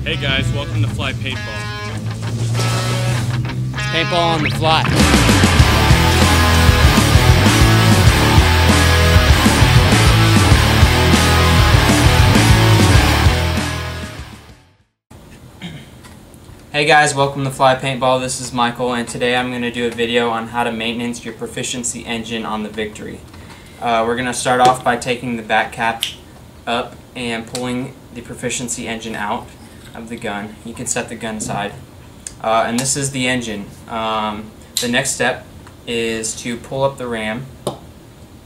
Hey guys, welcome to Fly Paintball. Paintball on the fly. Hey guys, welcome to Fly Paintball. This is Michael, and today I'm going to do a video on how to maintenance your Proficiency engine on the Victory. We're going to start off by taking the back cap up and pulling the Proficiency engine out of the gun. You can set the gun aside. And this is the engine. The next step is to pull up the ram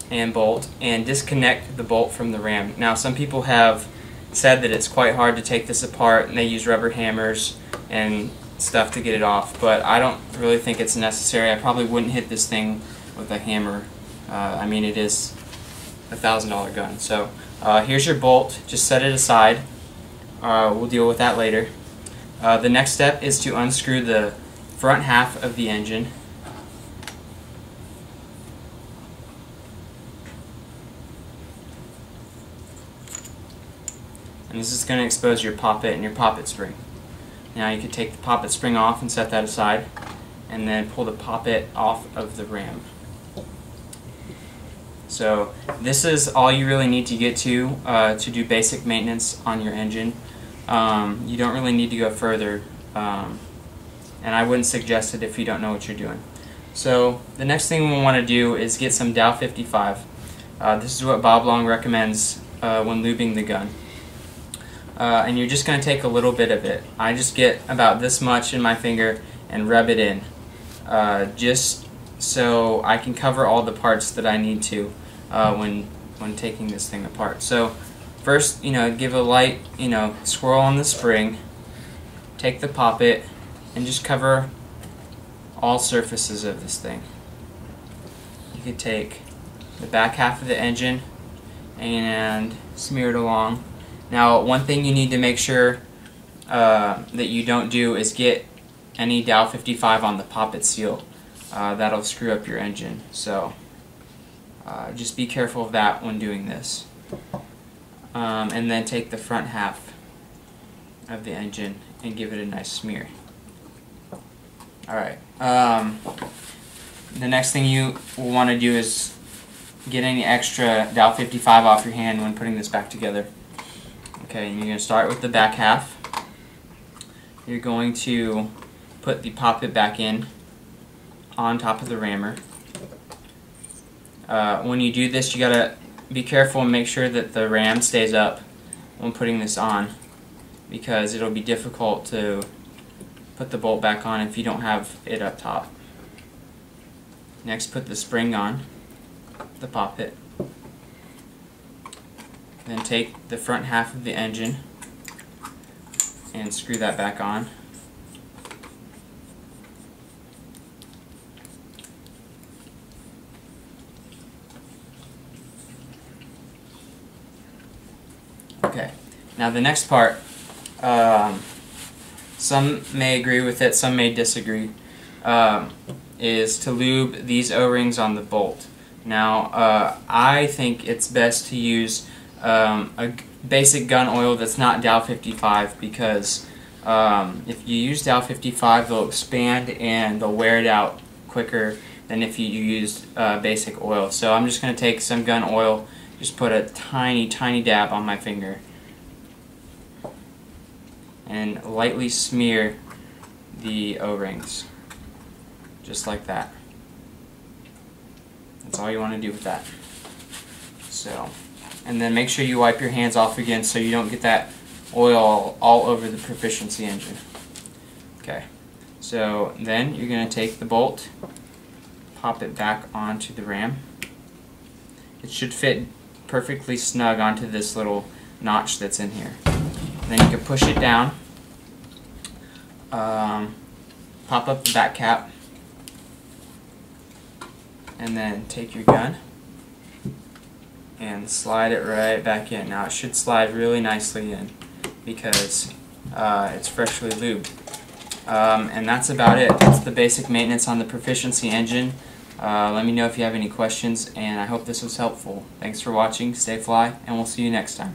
and bolt and disconnect the bolt from the ram. Now, some people have said that it's quite hard to take this apart, and they use rubber hammers and stuff to get it off, but I don't really think it's necessary. I probably wouldn't hit this thing with a hammer. I mean, it is a $1,000 gun. So here's your bolt. Just set it aside. We'll deal with that later. The next step is to unscrew the front half of the engine. And this is going to expose your poppet and your poppet spring. Now you can take the poppet spring off and set that aside, and then pull the poppet off of the ram. So this is all you really need to get to do basic maintenance on your engine. You don't really need to go further, and I wouldn't suggest it if you don't know what you're doing. So the next thing we want to do is get some Dow 55. This is what Bob Long recommends when lubing the gun. And you're just going to take a little bit of it. I just get about this much in my finger and rub it in, just so I can cover all the parts that I need to when taking this thing apart. So first, give a light, swirl on the spring, take the poppet, and just cover all surfaces of this thing. You could take the back half of the engine and smear it along. Now, one thing you need to make sure that you don't do is get any Dow 55 on the poppet seal. That'll screw up your engine. So just be careful of that when doing this. And then take the front half of the engine and give it a nice smear. Alright. The next thing you will want to do is get any extra Dow 55 off your hand when putting this back together. Okay, and you're going to start with the back half. You're going to put the poppet back in on top of the rammer. When you do this, you got to be careful and make sure that the ram stays up when putting this on, because it'll be difficult to put the bolt back on if you don't have it up top. Next, put the spring on the poppet. Then take the front half of the engine and screw that back on. Okay, now the next part, some may agree with it, some may disagree, is to lube these O-rings on the bolt. Now, I think it's best to use a basic gun oil that's not Dow 55, because if you use Dow 55, they'll expand and they'll wear it out quicker than if you used basic oil. So I'm just going to take some gun oil, just put a tiny dab on my finger, and lightly smear the O-rings, just like that. That's all you want to do with that. So, and then make sure you wipe your hands off again so you don't get that oil all over the Proficiency engine. Okay, so then you're going to take the bolt, pop it back onto the ram. It should fit perfectly snug onto this little notch that's in here. Then you can push it down, pop up the back cap, and then take your gun and slide it right back in. Now it should slide really nicely in because it's freshly lubed. And that's about it. That's the basic maintenance on the Proficiency engine. Let me know if you have any questions, and I hope this was helpful. Thanks for watching, stay fly, and we'll see you next time.